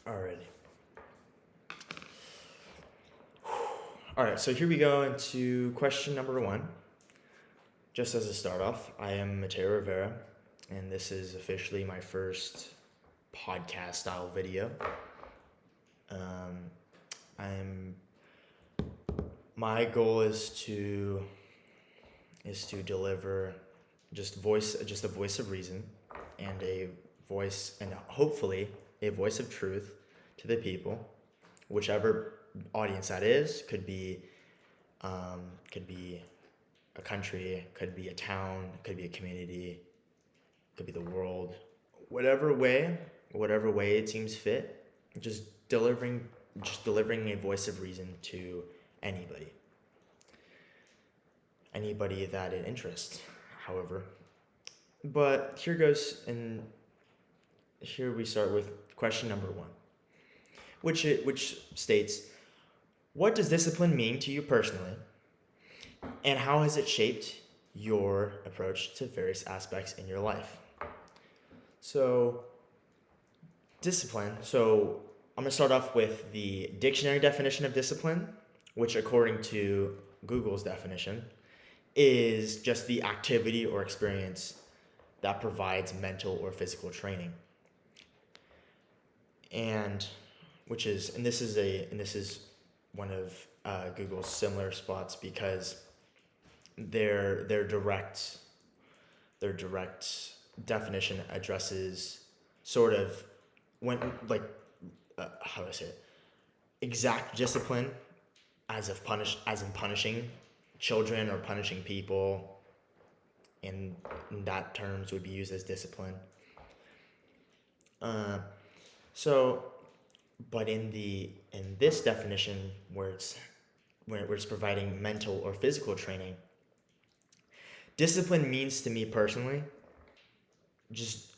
Alrighty. All right, so here we go into question number one. Just as a start off, I am Mateo Rivera, and this is officially my first podcast style video. I'm my goal is to deliver just a voice of reason and hopefully a voice of truth to the people, whichever audience that is. Could be a country, could be a town, could be a community, could be the world, whatever way it seems fit. Just delivering a voice of reason to anybody that it interests, however. But here goes, and here we start with question number one, which states, what does discipline mean to you personally, and how has it shaped your approach to various aspects in your life? So, discipline. So, I'm going to start off with the dictionary definition of discipline, which, according to Google's definition, is just the activity or experience that provides mental or physical training. And this is one of Google's similar spots, because their direct definition addresses sort of how do I say it? Exact discipline, as in punishing children or punishing people, and in that terms would be used as discipline. But in this definition, where it's providing mental or physical training, discipline means to me personally, it's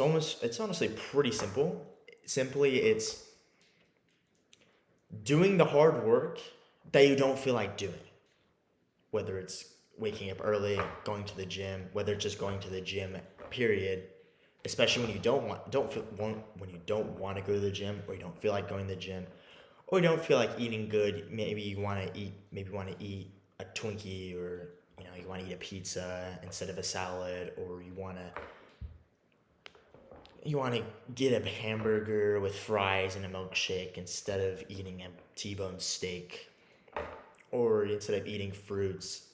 honestly pretty simple. Simply, it's doing the hard work that you don't feel like doing. Whether it's waking up early, going to the gym, whether it's just going to the gym, period. Especially when you don't want to go to the gym, or you don't feel like going to the gym, or you don't feel like eating good. Maybe you want to eat a Twinkie, or you want to eat a pizza instead of a salad, or you want to get a hamburger with fries and a milkshake instead of eating a T-bone steak, or instead of eating fruits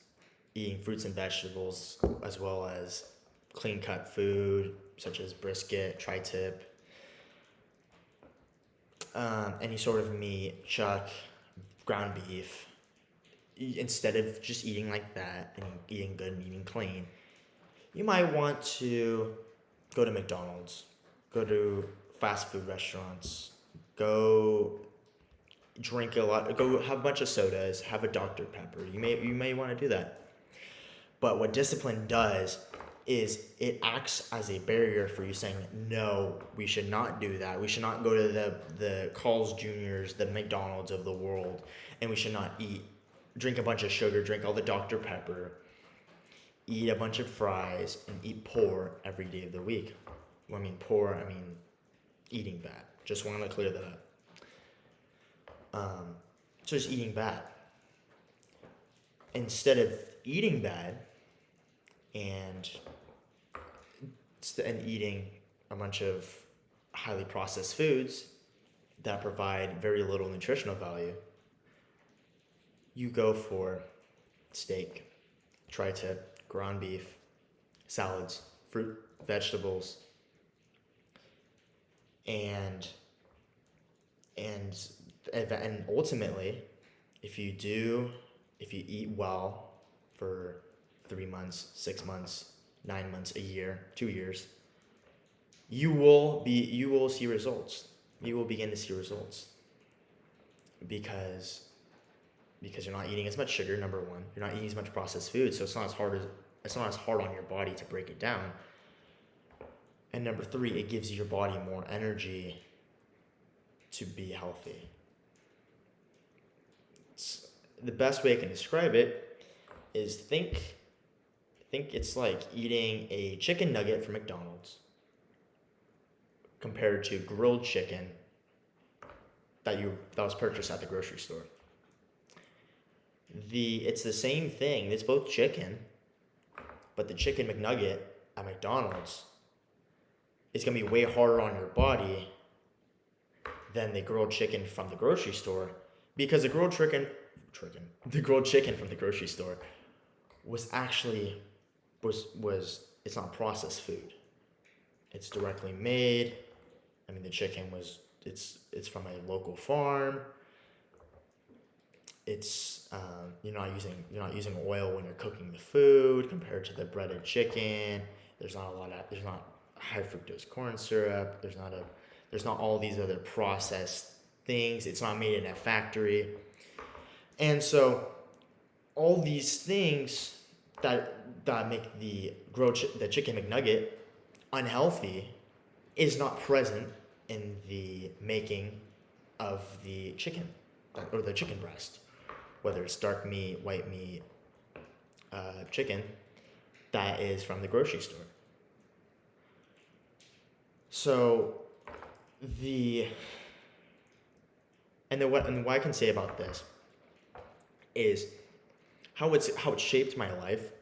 and vegetables, as well as clean-cut food such as brisket, tri-tip, any sort of meat, chuck, ground beef. Instead of just eating like that and eating good and eating clean, you might want to go to McDonald's, go to fast food restaurants, go drink a lot, go have a bunch of sodas, have a Dr. Pepper. You may want to do that. But what discipline does is it acts as a barrier for you, saying, no, we should not do that. We should not go to the Carl's Jr.'s, the McDonald's of the world, and we should not drink a bunch of sugar, drink all the Dr. Pepper, eat a bunch of fries, and eat poor every day of the week. When I mean poor, I mean eating bad. Just want to clear that up. So just eating bad. Instead of eating bad and eating a bunch of highly processed foods that provide very little nutritional value, you go for steak, tri-tip, ground beef, salads, fruit, vegetables, and ultimately, if you eat well for 3 months, 6 months, 9 months, a year, 2 years, you will see results. You will begin to see results because you're not eating as much sugar. Number one, you're not eating as much processed food, so it's not as hard on your body to break it down. And number three, it gives your body more energy to be healthy. The best way I can describe it is think it's like eating a chicken nugget from McDonald's compared to grilled chicken that was purchased at the grocery store. It's the same thing. It's both chicken, but the chicken McNugget at McDonald's is gonna be way harder on your body than the grilled chicken from the grocery store, because the grilled chicken from the grocery store was actually it's not processed food. It's directly made. I mean, the chicken it's from a local farm. It's you're not using oil when you're cooking the food compared to the breaded chicken. There's not high fructose corn syrup. There's not all these other processed things. It's not made in a factory. And so all these things that make the chicken McNugget unhealthy is not present in the making of the chicken or the chicken breast, whether it's dark meat, white meat, chicken that is from the grocery store. So what I can say about this is how it shaped my life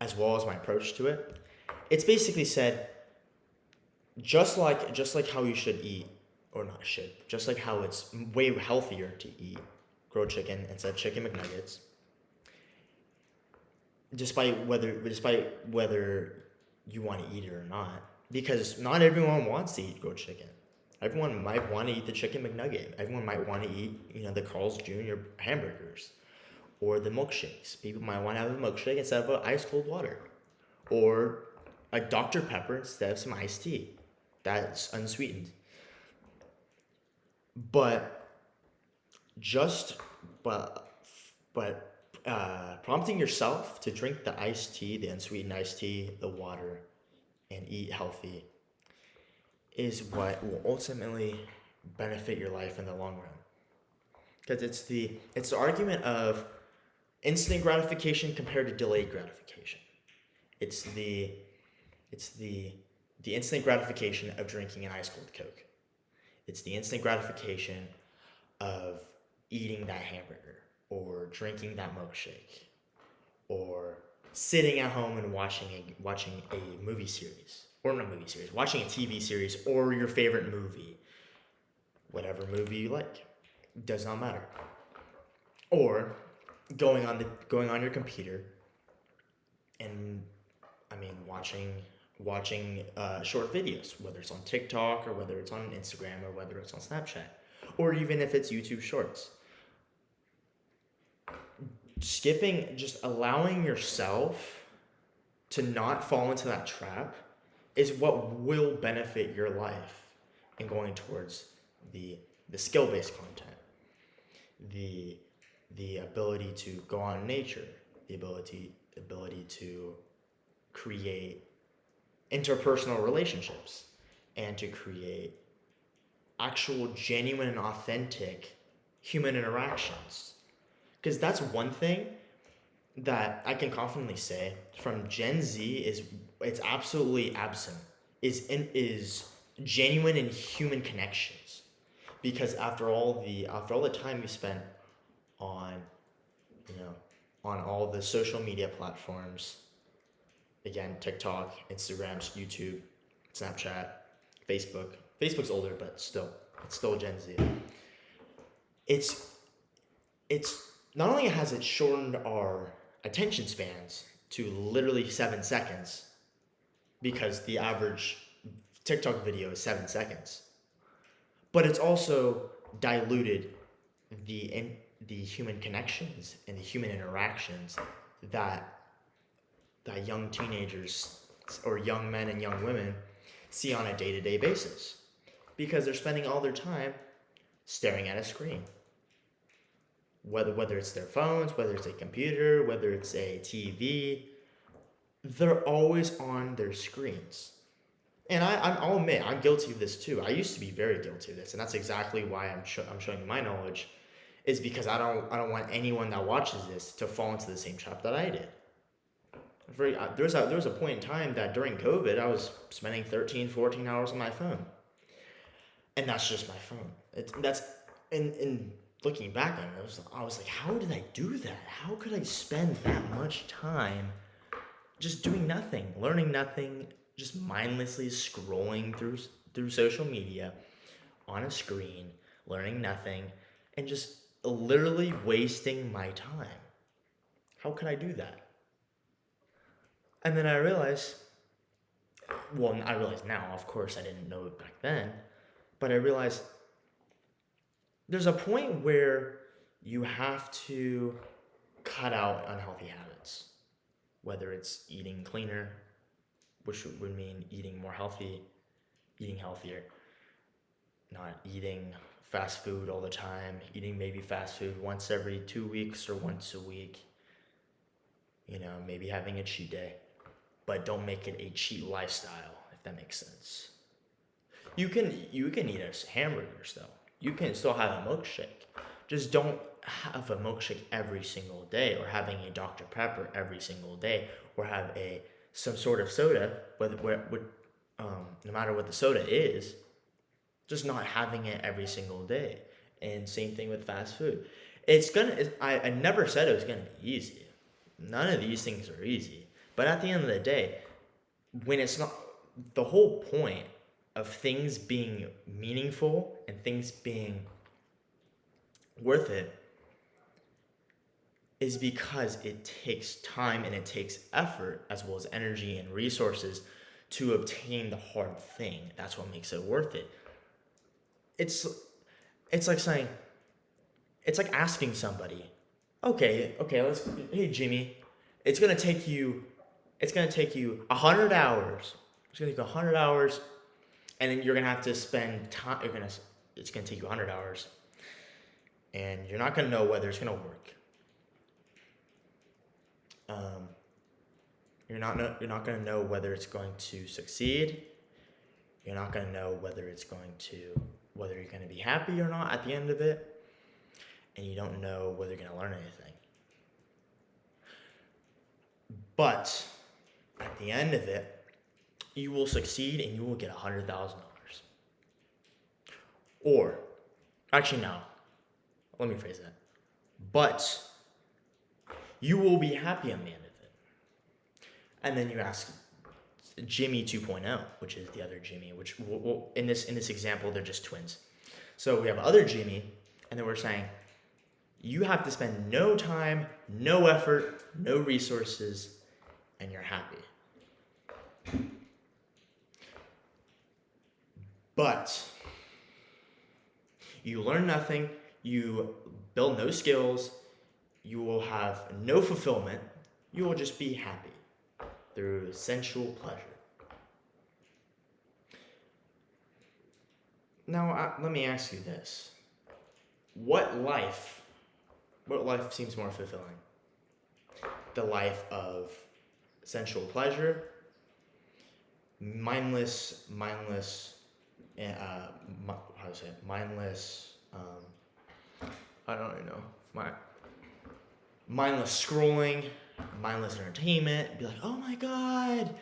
as well as my approach to it. It's basically said, just like how you should eat, or not should, just like how it's way healthier to eat grilled chicken instead of chicken McNuggets, despite whether you want to eat it or not, because not everyone wants to eat grilled chicken. Everyone might want to eat the chicken McNugget. Everyone might want to eat, the Carl's Jr. hamburgers or the milkshakes. People might want to have a milkshake instead of ice cold water, or a Dr. Pepper instead of some iced tea that's unsweetened. But prompting yourself to drink the iced tea, the unsweetened iced tea, the water, and eat healthy is what will ultimately benefit your life in the long run. Because it's the argument of instant gratification compared to delayed gratification. It's the instant gratification of drinking an ice cold Coke. It's the instant gratification of eating that hamburger or drinking that milkshake or sitting at home and watching a movie series, or not movie series, watching a TV series or your favorite movie, whatever movie you like, does not matter. Or going on your computer and watching short videos, whether it's on TikTok or whether it's on Instagram or whether it's on Snapchat, or even if it's YouTube Shorts. Just allowing yourself to not fall into that trap is what will benefit your life in going towards the skill-based content, the ability to go on in nature, the ability to create interpersonal relationships, and to create actual genuine and authentic human interactions. Because that's one thing that I can confidently say from Gen Z it's absolutely absent is genuine and human connections. Because after all the time we spent on all the social media platforms, again, TikTok, Instagram, YouTube, Snapchat, Facebook. Facebook's older, but it's still Gen Z. It's not only has it shortened our attention spans to literally 7 seconds, because the average TikTok video is 7 seconds, but it's also diluted the human connections and the human interactions that young teenagers or young men and young women see on a day-to-day basis, because they're spending all their time staring at a screen. Whether it's their phones, whether it's a computer, whether it's a TV, they're always on their screens. And I'll admit, I'm guilty of this too. I used to be very guilty of this, and that's exactly why I'm showing you my knowledge, is because I don't want anyone that watches this to fall into the same trap that I did. There was a point in time that during COVID, I was spending 13, 14 hours on my phone, and that's just my phone. That's in looking back on it, I was like, how did I do that? How could I spend that much time just doing nothing, learning nothing, just mindlessly scrolling through social media on a screen, learning nothing, and just literally wasting my time? How could I do that? And then I realized, well, I realize now, of course, I didn't know it back then, but I realized there's a point where you have to cut out unhealthy habits, whether it's eating cleaner, which would mean eating more healthy, eating healthier, not eating fast food all the time, eating maybe fast food once every 2 weeks or once a week, maybe having a cheat day, but don't make it a cheat lifestyle, if that makes sense. You can eat a hamburger still. You can still have a milkshake. Just don't have a milkshake every single day, or having a Dr. Pepper every single day, or have some sort of soda, no matter what the soda is, just not having it every single day. And same thing with fast food. I never said it was gonna be easy. None of these things are easy. But at the end of the day, when it's not, the whole point of things being meaningful and things being worth it is because it takes time and it takes effort, as well as energy and resources, to obtain the hard thing. That's what makes it worth it. It's it's like saying, it's like asking somebody, hey Jimmy, it's gonna take you it's gonna take you 100 hours. It's gonna take you 100 hours, and then you're gonna have to spend time. It's gonna take you 100 hours, and you're not gonna know whether it's gonna work. Um, you're not gonna know whether it's going to succeed. You're not gonna know whether you're gonna be happy or not at the end of it, and you don't know whether you're gonna learn anything. But at the end of it, you will succeed and you will get $100,000. Or, actually, no. Let me phrase that. But you will be happy on the end of it. And then you ask Jimmy 2.0, which is the other Jimmy, which in this example, they're just twins. So we have other Jimmy, and then we're saying, you have to spend no time, no effort, no resources, and you're happy. But you learn nothing, you build no skills, you will have no fulfillment, you will just be happy through sensual pleasure. Now, let me ask you this. What life seems more fulfilling? The life of sensual pleasure, mindless, I don't even know, mindless scrolling, mindless entertainment, be like, oh my god,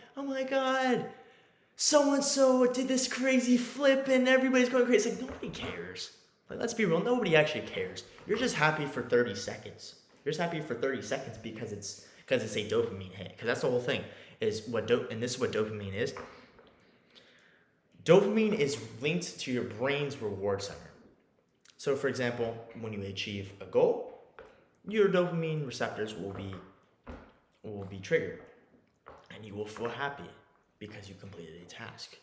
so-and-so did this crazy flip and everybody's going crazy. It's like, nobody cares. Like, let's be real, nobody actually cares. You're just happy for 30 seconds. You're just happy for 30 seconds because it's a dopamine hit. Because that's the whole thing, and this is what dopamine is. Dopamine is linked to your brain's reward center. So, for example, when you achieve a goal, your dopamine receptors will be triggered, and you will feel happy because you completed a task,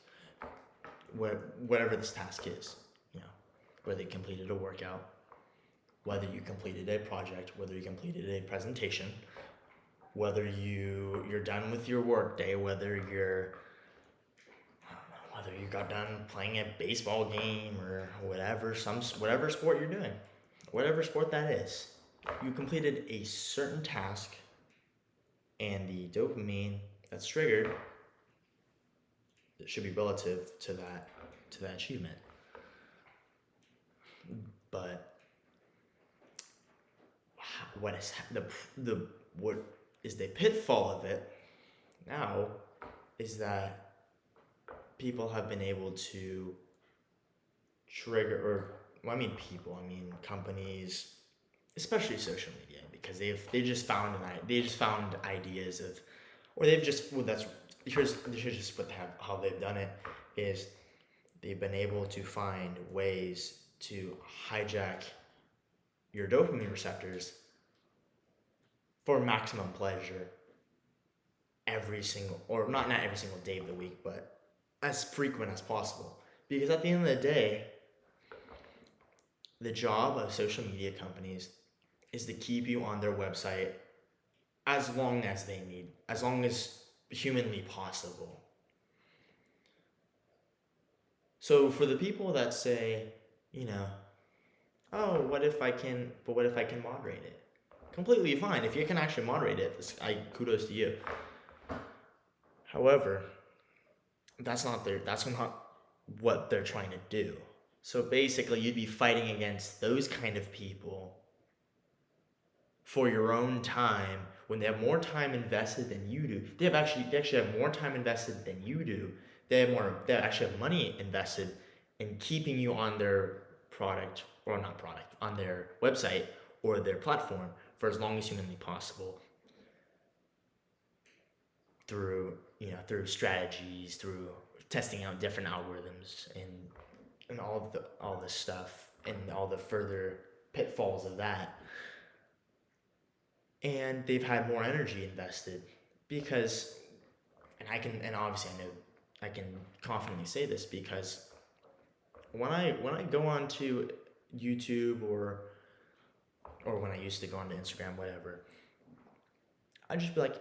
whatever this task is. Whether you completed a workout, whether you completed a project, whether you completed a presentation, whether you're done with your work day, whether you got done playing a baseball game or whatever sport you're doing, whatever sport that is, you completed a certain task, and the dopamine that's triggered should be relative to that achievement. But what is the pitfall of it now is that people have been able to trigger, or well, I mean people, I mean companies, especially social media, because they just found ideas of, or they've just well that's here's just what how they've done it is they've been able to find ways to hijack your dopamine receptors for maximum pleasure every single, or not every single day of the week, but as frequent as possible. Because at the end of the day, the job of social media companies is to keep you on their website as long as they need, as long as humanly possible. So for the people that say, you know, oh, what if I can moderate it? Completely fine. If you can actually moderate it, kudos to you. However, that's not what they're trying to do. So basically, you'd be fighting against those kind of people for your own time when they have more time invested than you do. They actually have more time invested than you do. They actually have money invested in keeping you on their product, or not product, on their website or their platform for as long as humanly possible, through strategies, through testing out different algorithms, and all this stuff, and all the further pitfalls of that. And they've had more energy invested because, and obviously I can confidently say this because when I go on to YouTube, or when I used to go onto Instagram, whatever, I'd just be like,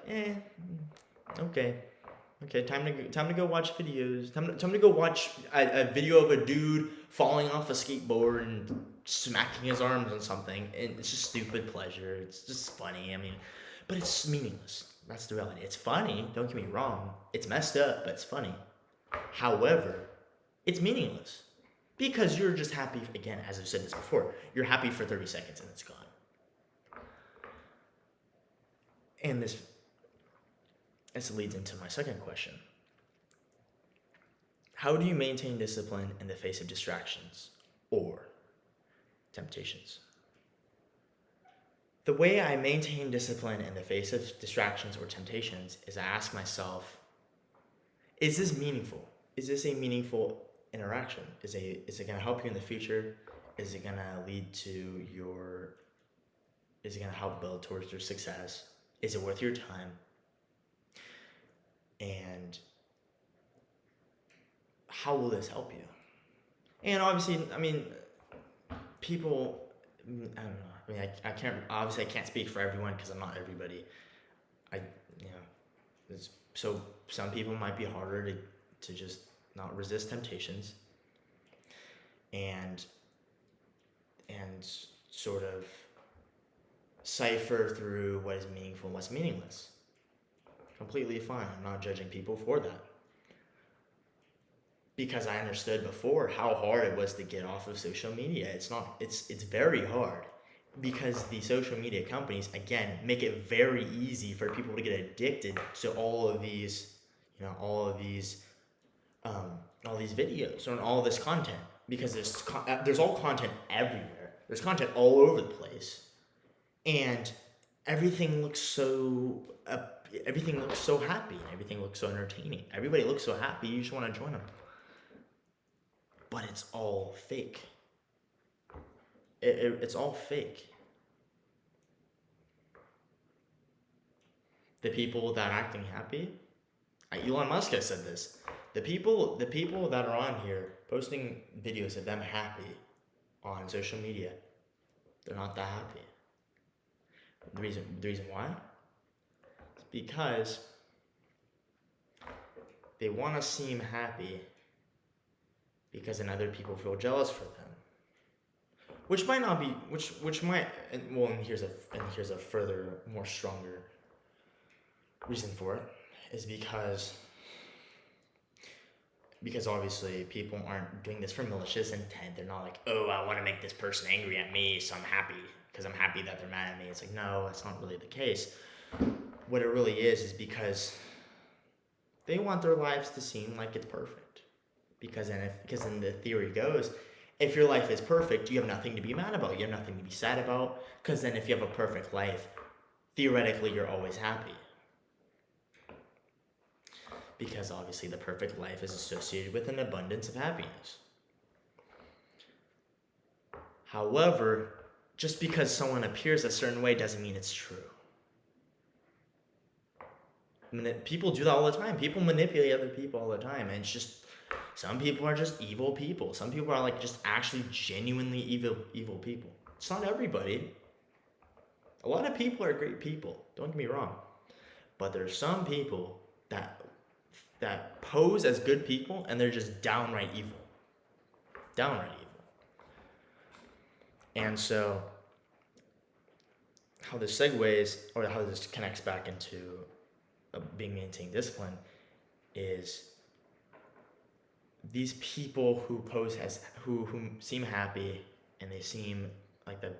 okay, time to go watch videos. Time to go watch a video of a dude falling off a skateboard and smacking his arms on something, and it's just stupid pleasure. It's just funny. I mean, but it's meaningless. That's the reality. It's funny. Don't get me wrong. It's messed up, but it's funny. However, it's meaningless because you're just happy. Again, as I've said this before, you're happy for 30 seconds and it's gone. And this leads into my second question. How do you maintain discipline in the face of distractions or temptations? The way I maintain discipline in the face of distractions or temptations is I ask myself, is this meaningful? Is this a meaningful interaction? Is it going to help you in the future? Is it going to help build towards your success? Is it worth your time? And how will this help you? And obviously, I mean, people, I don't know. I mean, I can't speak for everyone because I'm not everybody. So some people might be harder to just not resist temptations and sort of cipher through what is meaningful and what's meaningless. Completely fine. I'm not judging people for that. Because I understood before how hard it was to get off of social media. It's very hard. Because the social media companies, again, make it very easy for people to get addicted to all of these videos and all this content. Because there's all content everywhere. There's content all over the place. And everything looks so happy, and everything looks so entertaining. Everybody looks so happy, you just want to join them. But it's all fake. It's all fake. The people that are acting happy, Elon Musk has said this. The people that are on here posting videos of them happy on social media, they're not that happy. The reason why? It's because they want to seem happy because then other people feel jealous for them. Which might not be, and here's a further, more stronger reason for it, is because obviously people aren't doing this for malicious intent. They're not like, oh, I want to make this person angry at me, so I'm happy because I'm happy that they're mad at me. It's like, no, that's not really the case. What it really is because They want their lives to seem like it's perfect. Because then the theory goes, if your life is perfect, you have nothing to be mad about. You have nothing to be sad about. Because then if you have a perfect life, theoretically you're always happy. Because obviously the perfect life is associated with an abundance of happiness. However, just because someone appears a certain way doesn't mean it's true. People do that all the time. People manipulate other people all the time. And it's just, some people are just evil people. Some people are like just actually genuinely evil people. It's not everybody. A lot of people are great people. Don't get me wrong. But there's some people that pose as good people and they're just downright evil. Downright evil. And so, how this segues, or how this connects back into being maintaining discipline, is these people who pose as, who seem happy and they seem like the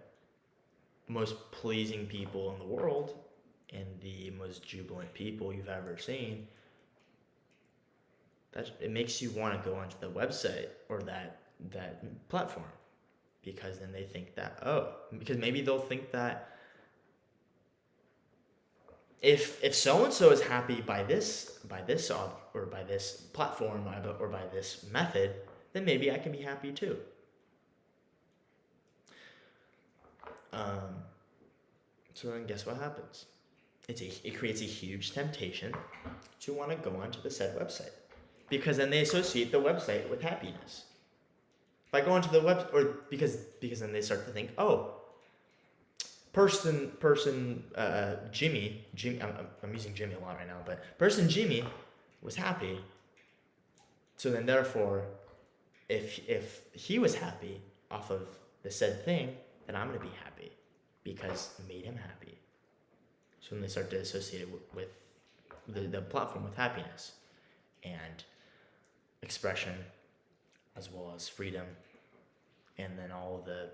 most pleasing people in the world and the most jubilant people you've ever seen, that it makes you want to go onto the website or that platform, because then they think that, because maybe they'll think that if so and so is happy by this or by this platform or by this method, then maybe I can be happy too. So then guess what happens? It creates a huge temptation to want to go onto the said website, because then they associate the website with happiness. If I go onto the web, or because then they start to think, Jimmy, I'm using Jimmy a lot right now, but person Jimmy was happy. So then therefore, if he was happy off of the said thing, then I'm going to be happy because it made him happy. So then they start to associate it with the platform with happiness and expression, as well as freedom, and then all the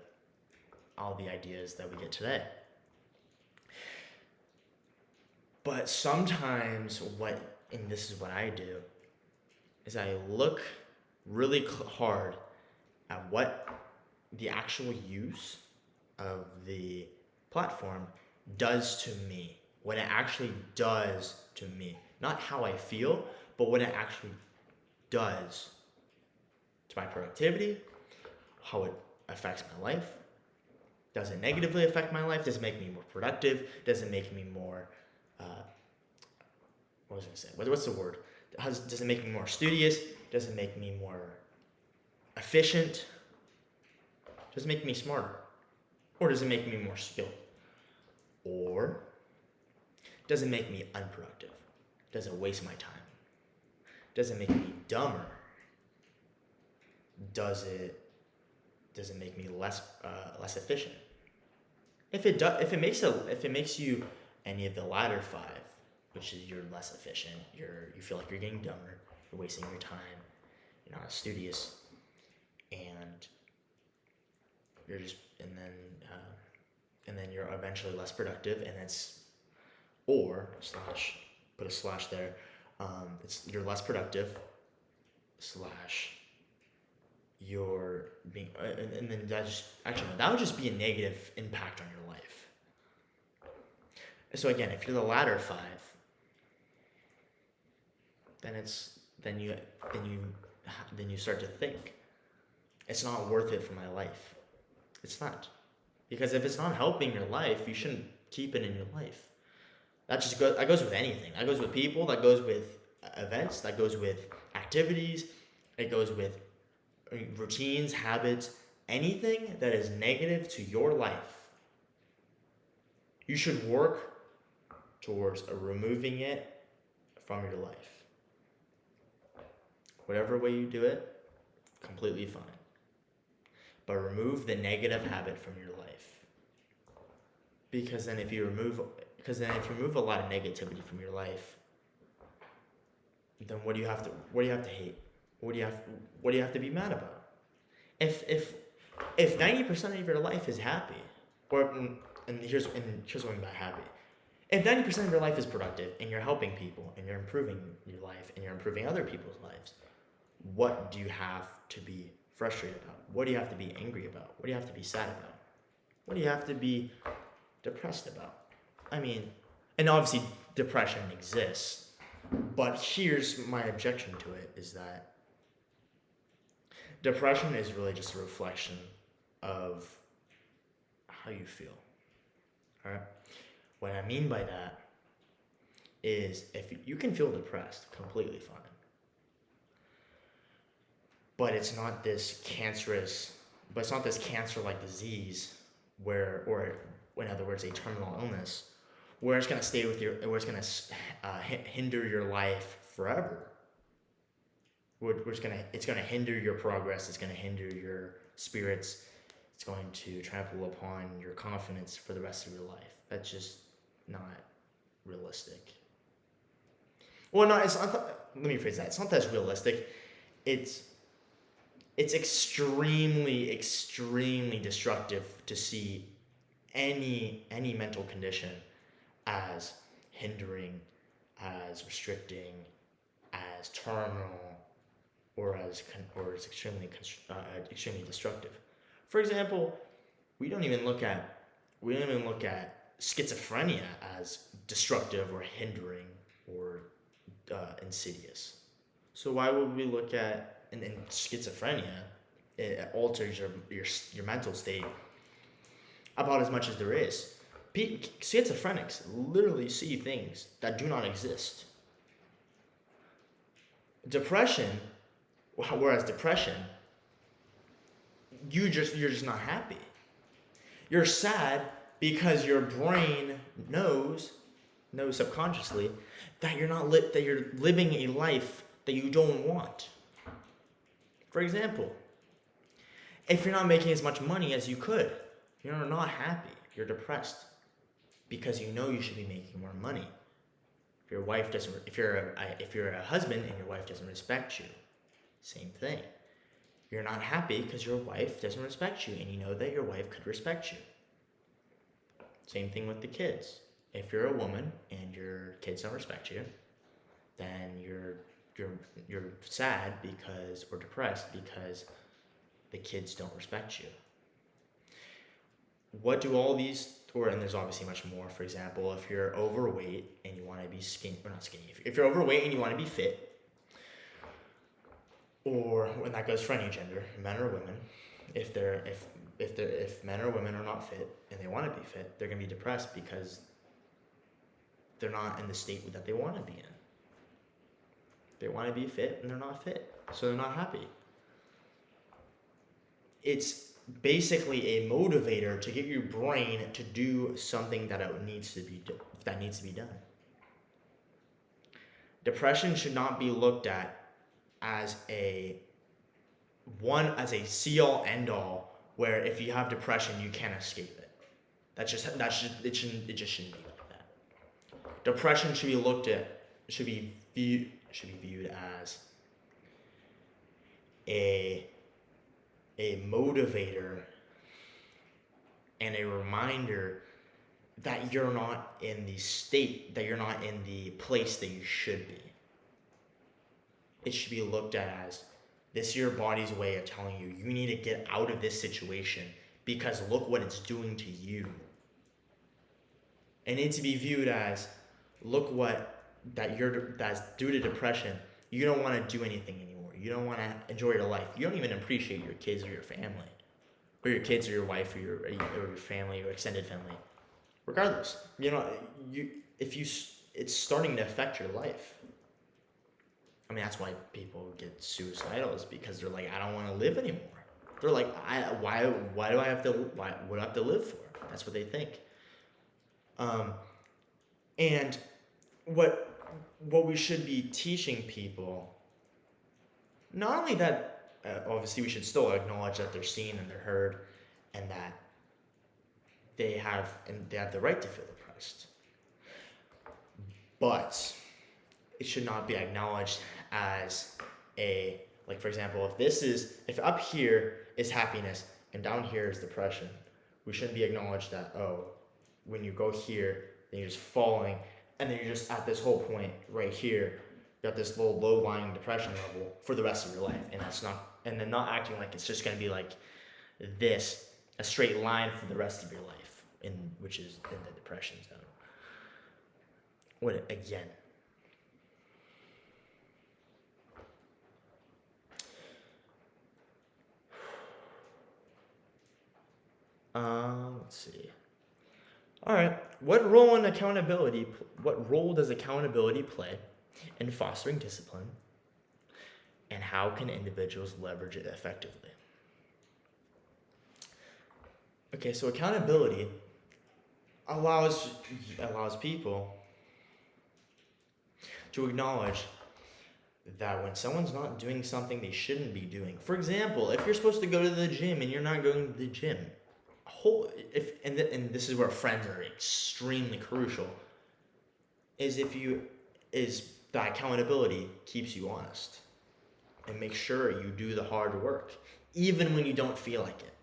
ideas that we get today. But sometimes and this is what I do, is I look really hard at what the actual use of the platform does to me, what it actually does to me. Not how I feel, but what it actually does to my productivity, how it affects my life. Does it negatively affect my life? Does it make me more productive? Does it make me more, what was I going to say? What's the word? Does it make me more studious? Does it make me more efficient? Does it make me smarter? Or does it make me more skilled? Or does it make me unproductive? Does it waste my time? Does it make me dumber? Does it make me less efficient? If it makes you any of the latter five, which is you're less efficient, you feel like you're getting dumber, you're wasting your time, you're not as studious, and you're just and then you're eventually less productive, and put a slash there, you're less productive / you're being and then that would just be a negative impact on your life. So again, if you're the latter five, then you start to think, it's not worth it for my life. It's not. Because if it's not helping your life, you shouldn't keep it in your life. That goes with anything. That goes with people, that goes with events, that goes with activities, it goes with routines, habits, anything that is negative to your life. You should work towards removing it from your life. Whatever way you do it, completely fine. But remove the negative habit from your life. Because then if you remove a lot of negativity from your life, then what do you have to hate? What do you have to be mad about? If 90% of your life is happy, and here's what I mean by happy. If 90% of your life is productive and you're helping people and you're improving your life and you're improving other people's lives, what do you have to be frustrated about? What do you have to be angry about? What do you have to be sad about? What do you have to be depressed about? I mean, and obviously depression exists, but here's my objection to it is that depression is really just a reflection of how you feel. All right? What I mean by that is if you can feel depressed, completely fine. But it's not this cancer-like disease or in other words, a terminal illness, where it's gonna stay with where it's gonna hinder your life forever. It's gonna hinder your progress. It's gonna hinder your spirits. It's going to trample upon your confidence for the rest of your life. That's just not realistic. Well, no, it's not. Let me phrase that. It's not that it's realistic. It's extremely, extremely destructive to see any mental condition as hindering, as restricting, as terminal, or as extremely destructive. For example, we don't even look at schizophrenia as destructive or hindering or insidious. So why would we look at and schizophrenia? It alters your mental state about as much as there is. Schizophrenics literally see things that do not exist. Whereas depression, you're just not happy. You're sad because your brain knows subconsciously that you're living a life that you don't want. For example, if you're not making as much money as you could, you're not happy. You're depressed because you know you should be making more money. If you're a husband and your wife doesn't respect you, same thing. You're not happy because your wife doesn't respect you and you know that your wife could respect you. Same thing with the kids. If you're a woman and your kids don't respect you, then you're sad or depressed because the kids don't respect you. What do all these, and there's obviously much more. For example, if you're overweight and you want to be skinny, or not skinny, if you're overweight and you want to be fit, or when that goes for any gender, men or women, if men or women are not fit and they want to be fit, they're gonna be depressed because they're not in the state that they want to be in. They want to be fit and they're not fit, so they're not happy. It's basically a motivator to get your brain to do something that needs to be done. Depression should not be looked at as a see-all end-all where if you have depression you can't escape it. It shouldn't be like that. Depression should be viewed as a motivator and a reminder that you're not in the state, that you're not in the place that you should be. It should be looked at as this is your body's way of telling you you need to get out of this situation because look what it's doing to you. It needs to be viewed as that's due to depression, you don't want to do anything anymore. You don't want to enjoy your life. You don't even appreciate your kids or your family, or your kids or your wife or your family or extended family. Regardless, it's starting to affect your life. I mean, that's why people get suicidal, is because they're like, I don't want to live anymore. They're like, why do I have to? What do I have to live for? That's what they think. And what we should be teaching people, not only that, obviously we should still acknowledge that they're seen and they're heard, and that they have the right to feel depressed, but it should not be acknowledged as for example, if up here is happiness and down here is depression, we shouldn't be acknowledged that, when you go here, then you're just falling, and then you're just at this whole point right here. You're at this little low-lying depression level for the rest of your life, and then not acting like it's just gonna be like this, a straight line for the rest of your life, which is in the depression zone. What again? Let's see. All right. What role does accountability play in fostering discipline, and how can individuals leverage it effectively? Okay, so accountability allows people to acknowledge that when someone's not doing something they shouldn't be doing. For example, if you're supposed to go to the gym and you're not going to the gym, and this is where friends are extremely crucial, is that accountability keeps you honest and make sure you do the hard work even when you don't feel like it.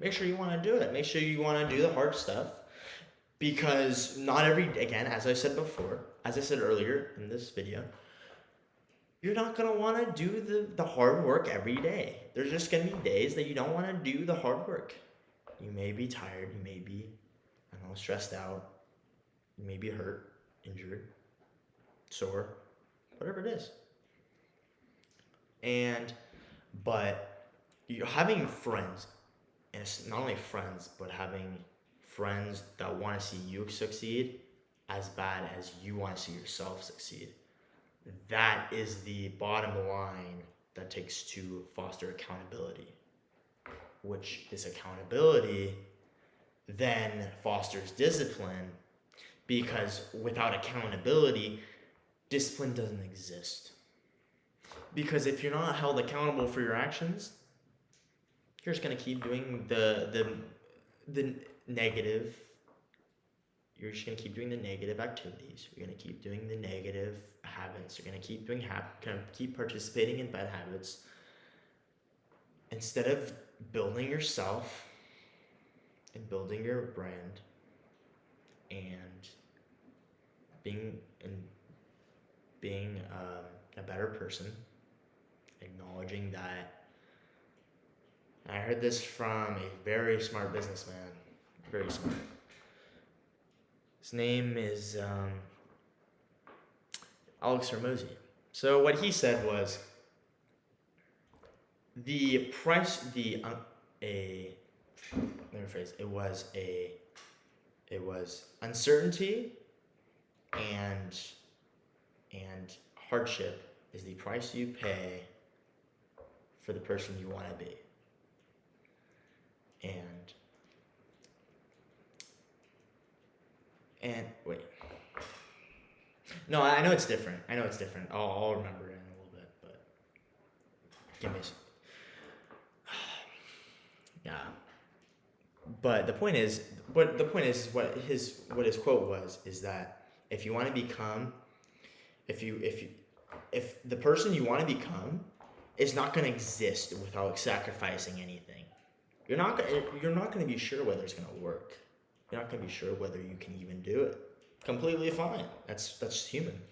Make sure you want to do it. Make sure you want to do the hard stuff, because again, as I said earlier in this video, you're not going to want to do the hard work every day. There's just going to be days that you don't want to do the hard work. You may be tired. You may be, stressed out. You may be hurt, injured, sore, whatever it is. But you're having friends, and it's not only friends, but having friends that want to see you succeed as bad as you want to see yourself succeed. That is the bottom line that takes to foster accountability, which this accountability then fosters discipline, because without accountability, discipline doesn't exist. Because if you're not held accountable for your actions, you're just going to keep doing the negative. You're just going to keep doing the negative activities. You're going to keep doing the negative habits. You're going to keep keep participating in bad habits, instead of building yourself and building your brand and being a better person, acknowledging that. I heard this from a very smart businessman, very smart. His name is Alex Hormozy. So what he said was, it was uncertainty and hardship is the price you pay for the person you want to be. And wait. No, I know it's different. I'll remember it in a little bit, but give me a second. Yeah. But the point is what his quote was is that if you want to become, if the person you want to become is not going to exist without sacrificing anything, you're not going to be sure whether it's going to work. You're not going to be sure whether you can even do it. Completely fine. That's human.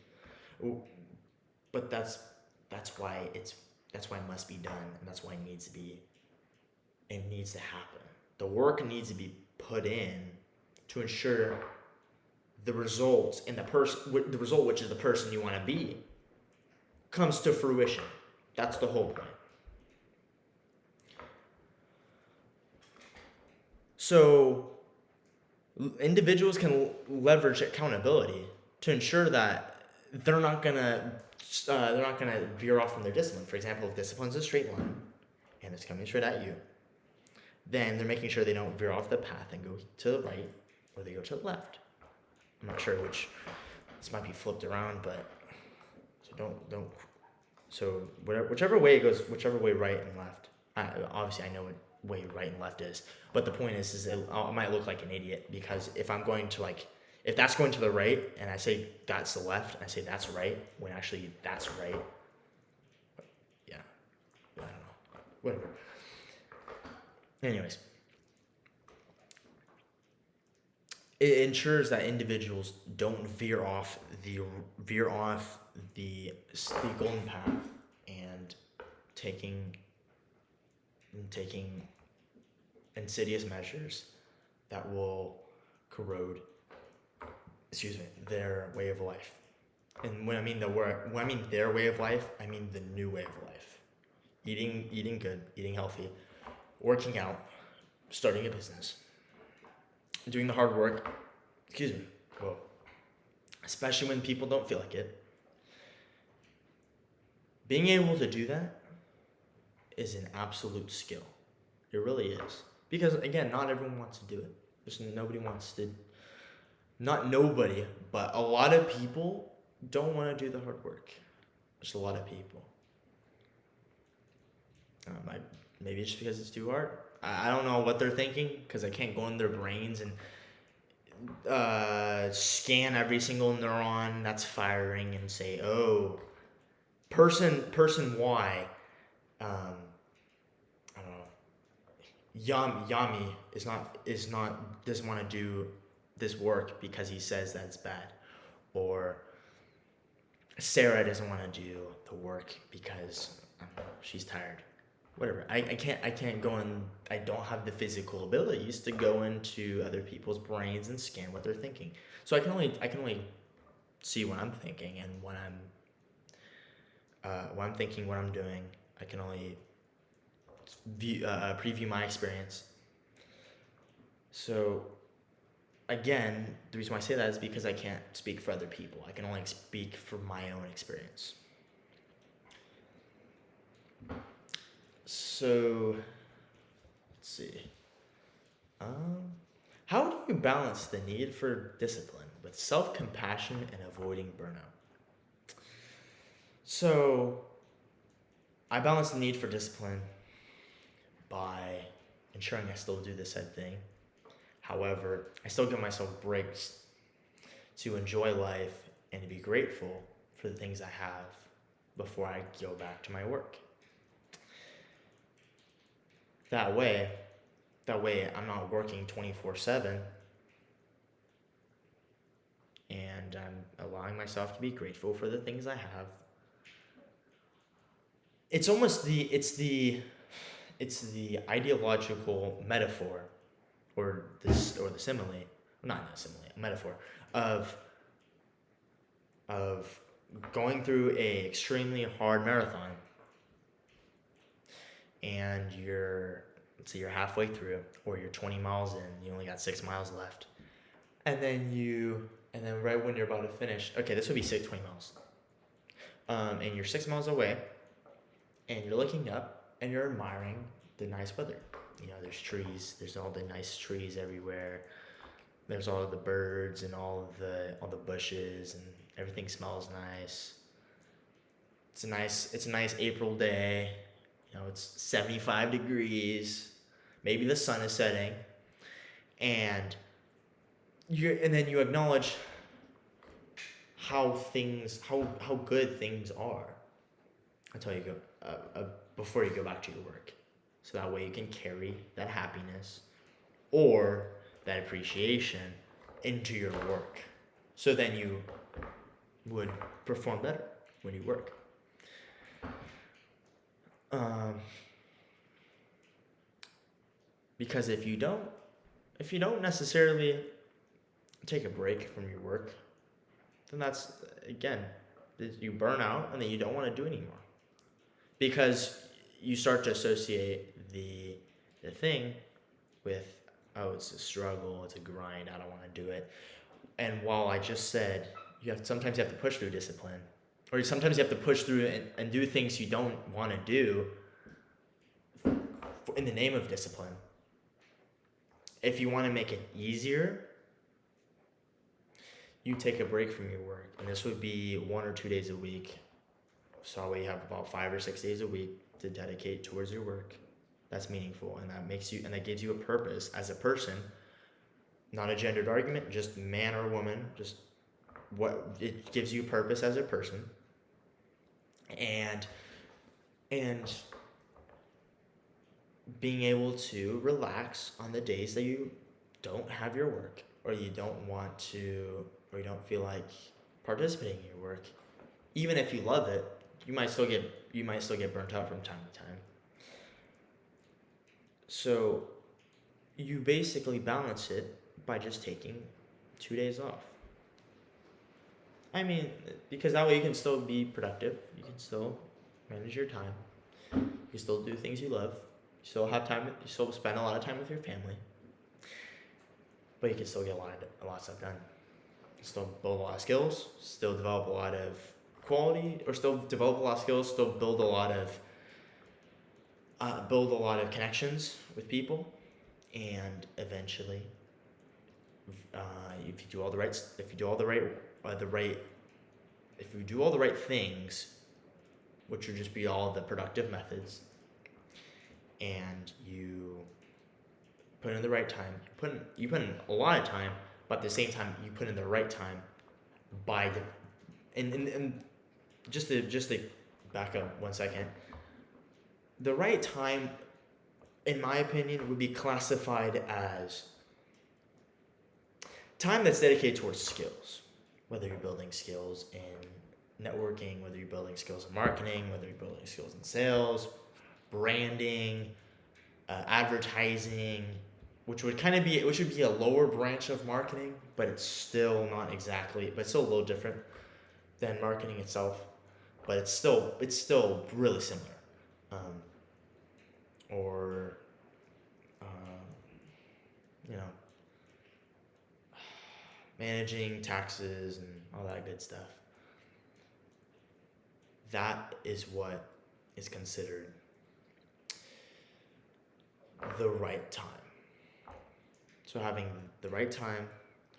But that's why it must be done, and that's why it needs to happen. The work needs to be put in to ensure the result and the result, which is the person you want to be, comes to fruition. That's the whole point. So individuals can leverage accountability to ensure that they're not gonna veer off from their discipline. For example, if discipline's a straight line and it's coming straight at you, then they're making sure they don't veer off the path and go to the right or they go to the left. I'm not sure which. This might be flipped around, but so don't. So whichever way it goes, whichever way right and left. Obviously, I know what way right and left is, but the point is I might look like an idiot, because if I'm going to if that's going to the right and I say that's the left and I say that's right when actually that's right. Yeah, I don't know. Whatever. Anyways, it ensures that individuals don't veer off the golden path and taking taking insidious measures that will corrode, their way of life. And when I mean their way of life, I mean the new way of life. Eating good, eating healthy, working out, starting a business, doing the hard work. Excuse me. Well, especially when people don't feel like it. Being able to do that is an absolute skill. It really is. Because again, not everyone wants to do it. Not nobody, but a lot of people don't want to do the hard work. There's a lot of people. Maybe it's just because it's too hard. I don't know what they're thinking because I can't go in their brains and scan every single neuron that's firing and say, oh, person Y, I don't know, Yami doesn't want to do this work because he says that it's bad, or Sarah doesn't want to do the work because I don't know, she's tired. Whatever. I can't go in. I don't have the physical abilities to go into other people's brains and scan what they're thinking. So I can only see what I'm thinking, and when I'm thinking, what I'm doing. I can only preview my experience. So again, the reason why I say that is because I can't speak for other people. I can only speak for my own experience. So, let's see. How do you balance the need for discipline with self-compassion and avoiding burnout? So, I balance the need for discipline by ensuring I still do the said thing. However, I still give myself breaks to enjoy life and to be grateful for the things I have before I go back to my work. That way I'm not working 24/7, and I'm allowing myself to be grateful for the things I have. It's almost the ideological metaphor, or the simile, not a simile, a metaphor of going through a extremely hard marathon, and let's say you're halfway through, or you're 20 miles in, you only got 6 miles left, and then right when you're about to finish, okay, this would be 20 miles, and you're 6 miles away, and you're looking up, and you're admiring the nice weather. There's trees, there's all the nice trees everywhere, there's all of the birds and all the bushes, and everything smells nice. It's a nice April day. It's 75 degrees. Maybe the sun is setting, and then you acknowledge how good things are until you go before you go back to your work. So that way you can carry that happiness or that appreciation into your work. So then you would perform better when you work. Because if you don't necessarily take a break from your work, then that's, again, you burn out, and then you don't want to do anymore. Because you start to associate the thing with, oh, it's a struggle, it's a grind, I don't want to do it. And while I just said sometimes you have to push through discipline, or sometimes you have to push through and do things you don't want to do in the name of discipline. If you want to make it easier, you take a break from your work, and this would be 1 or 2 days a week. So you have about 5 or 6 days a week to dedicate towards your work. That's meaningful, and that gives you a purpose as a person. Not a gendered argument, just man or woman, just what it gives you purpose as a person. And being able to relax on the days that you don't have your work, or you don't want to, or you don't feel like participating in your work, even if you love it, you might still get burnt out from time to time. So you basically balance it by just taking 2 days off. I mean, because that way you can still be productive. You can still manage your time. You can still do things you love. You still have time. You still spend a lot of time with your family. But you can still get a lot of stuff done. Still build a lot of skills. Still develop a lot of quality, or still develop a lot of skills. Still build a lot of connections with people, and eventually, if you do all the right things, which would just be all the productive methods, and you put in the right time, you put in a lot of time, but at the same time you put in the right time and just to back up 1 second, the right time, in my opinion, would be classified as time that's dedicated towards skills. Whether you're building skills in networking, whether you're building skills in marketing, whether you're building skills in sales, branding, advertising, which would be a lower branch of marketing, but it's still not exactly, but it's still a little different than marketing itself, but it's still really similar. Or you know, managing taxes and all that good stuff. That is what is considered the right time. So having the right time,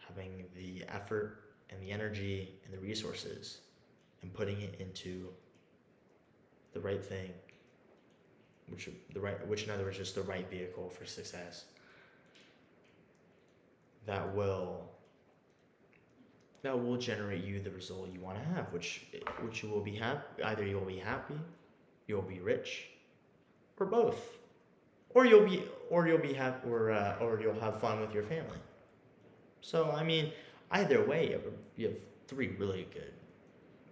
having the effort and the energy and the resources, and putting it into the right thing, which in other words, just the right vehicle for success, that will generate you the result you want to have, which you will be happy. Either you will be happy, you will be rich, or both, or you'll be happy, or you'll have fun with your family. So I mean, either way, you have 3 really good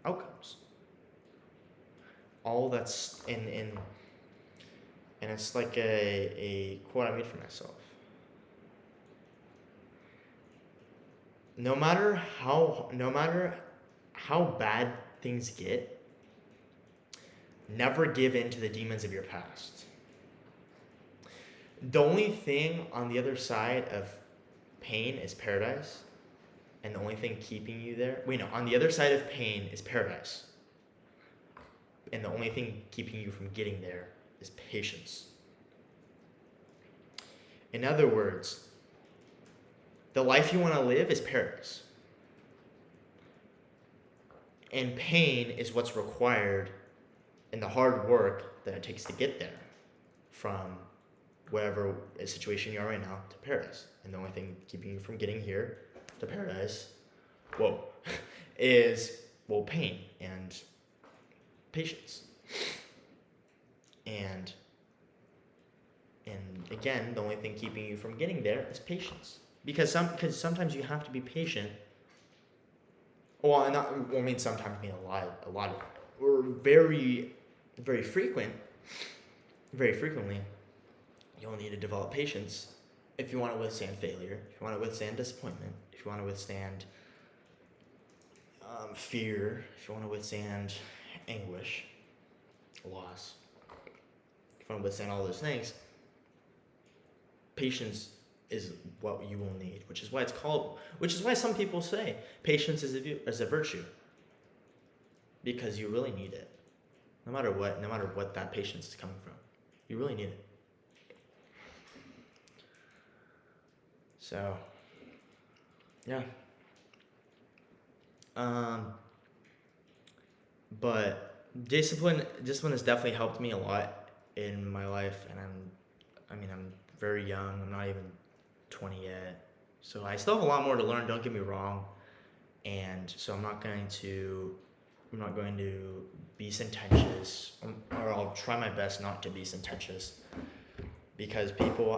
outcomes. All that's in and it's like a quote I made for myself. No matter how bad things get, never give in to the demons of your past. The only thing on the other side of pain is paradise, and the only thing keeping you there. On the other side of pain is paradise, and the only thing keeping you from getting there is patience. In other words, the life you want to live is paradise. And pain is what's required in the hard work that it takes to get there, from whatever situation you are right now to paradise. And the only thing keeping you from getting here to paradise, is pain and patience. And again, the only thing keeping you from getting there is patience. Because sometimes you have to be patient. Sometimes mean a lot of, or very, very frequently, you'll need to develop patience if you want to withstand failure, if you want to withstand disappointment, if you want to withstand fear, if you want to withstand anguish, loss, if you want to withstand all those things. Patience is what you will need, which is why some people say patience is a virtue, because you really need it, no matter what that patience is coming from. You really need it. So, yeah. But discipline has definitely helped me a lot in my life, and I'm very young. I'm not even 20 yet, so I still have a lot more to learn. Don't get me wrong, and so I'm not going to be sententious, or I'll try my best not to be sententious. because people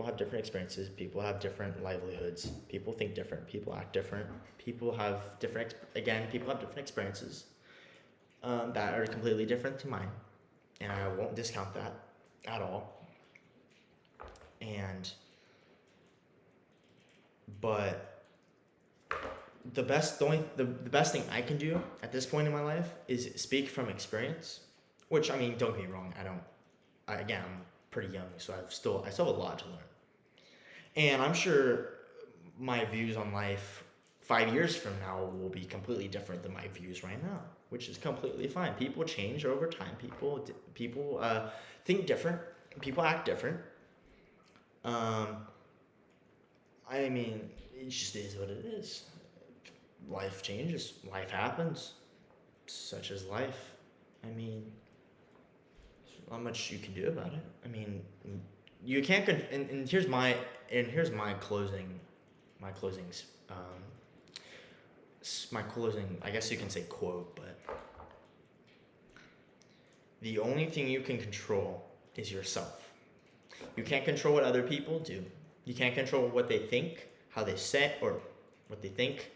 have different experiences, people have different livelihoods, people think different, people act different, people have people have different experiences that are completely different to mine, and I won't discount that at all. And but the best thing I can do at this point in my life is speak from experience, which, I mean, don't get me wrong, again, I'm pretty young, so I still have a lot to learn. And I'm sure my views on life 5 years from now will be completely different than my views right now, which is completely fine. People change over time. People think different. People act different. I mean, it just is what it is. Life changes. Life happens. Such is life. I mean, there's not much you can do about it. I mean, you can't. And here's my closing. My closing. I guess you can say quote, but the only thing you can control is yourself. You can't control what other people do. You can't control what they think, how they say, or what they think,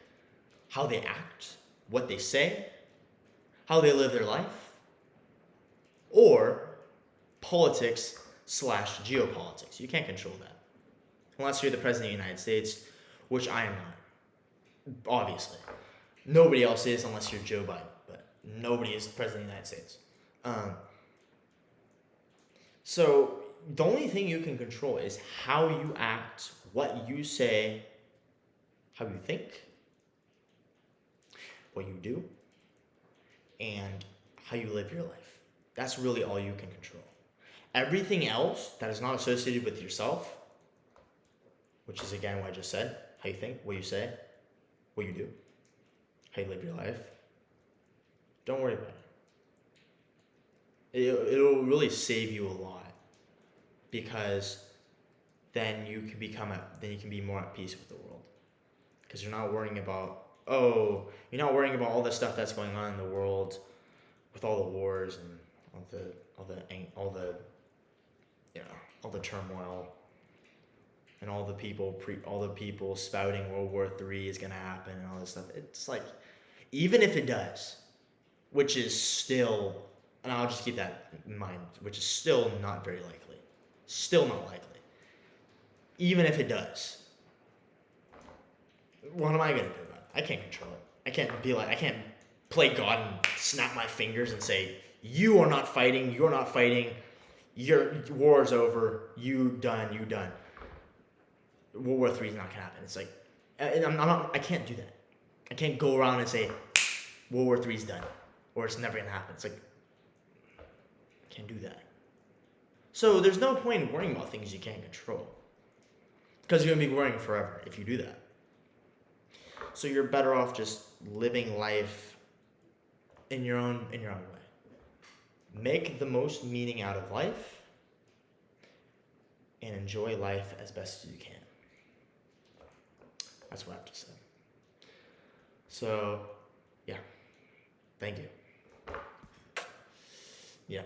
how they act, what they say, how they live their life, or politics / geopolitics. You can't control that. Unless you're the president of the United States, which I am not. Obviously. Nobody else is unless you're Joe Biden, but nobody is president of the United States. So the only thing you can control is how you act, what you say, how you think, what you do, and how you live your life. That's really all you can control. Everything else that is not associated with yourself, which is again what I just said, how you think, what you say, what you do, how you live your life, don't worry about it. It'll really save you a lot, because then you can be more at peace with the world, because you're not worrying about all the stuff that's going on in the world with all the wars and all the turmoil and all the people spouting World War III is gonna happen and all this stuff. It's like, even if it does, which is still, and I'll just keep that in mind, which is still not very likely. Still not likely. Even if it does, what am I gonna do about it? I can't control it. I can't play God and snap my fingers and say, you are not fighting, your war is over, you done. World War III is not gonna happen. It's like, I can't do that. I can't go around and say, World War III is done, or it's never gonna happen. It's like, I can't do that. So there's no point in worrying about things you can't control, because you're gonna be worrying forever if you do that. So you're better off just living life in your own way. Make the most meaning out of life and enjoy life as best as you can. That's what I have to say. So, yeah. Thank you. Yeah.